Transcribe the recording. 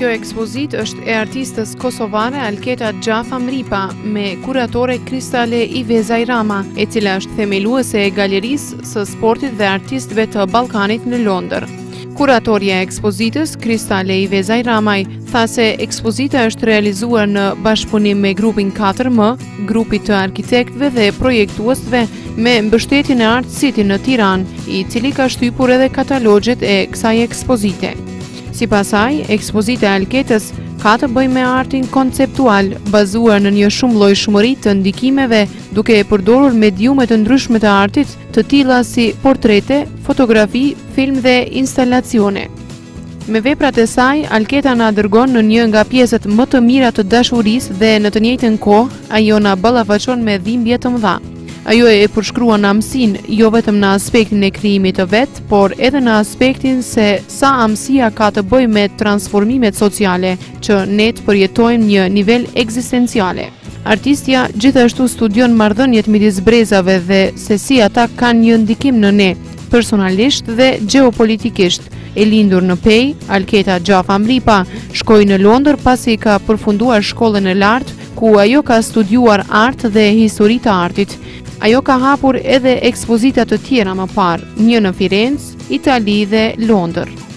Kjo ekspozit është e artistës kosovare Alketa Xhafa Mripa me kuratore Kristale Ivezaj Rama, e cila është themeluese e galerisë së sportit dhe artistëve të Ballkanit në Londër. Kuratorja e ekspozitës, Kristale Ivezaj Ramaj, tha se ekspozita është realizuar në bashkëpunim me grupin 4M, grupit të arkitektëve dhe projektuesve me mbështetjen e Art City në Tiranë, i cili ka shtypur edhe katalogjet e kësaj ekspozite. Sipas saj, ekspozita e Alketës ka të bëjë me artin konceptual, bazuar në një shumëllojshmëri të ndikimeve, duke e përdorur mediume të ndryshme të artit, të tilla si portrete, fotografi, film dhe instalacione. Me veprat e saj, Alketa na dërgon në një nga pjesët më të mira të dashurisë dhe në të njëjtën kohë, ajo na ballafaqon me dhimbje të mëdha. Ajo e përshkruan amësin, jo vetëm në aspektin e krijimit të vet, por edhe në aspektin se sa amësia ka të bëjë me transformimet sociale që ne të përjetojmë një nivel ekzistenciale. Artistja gjithashtu studion marrëdhëniet midis brezave dhe se si ata kanë një ndikim në ne, personalisht dhe gjeopolitikisht. E lindur në Pej, Alketa Xhafa Mripa shkoi në Londër pasi ka përfunduar shkollën e lartë, ku ajo ka studiuar art dhe histori të artit. Ajo ka hapur edhe ekspozita të tjera më parë, një në Firenze, Itali dhe Londër.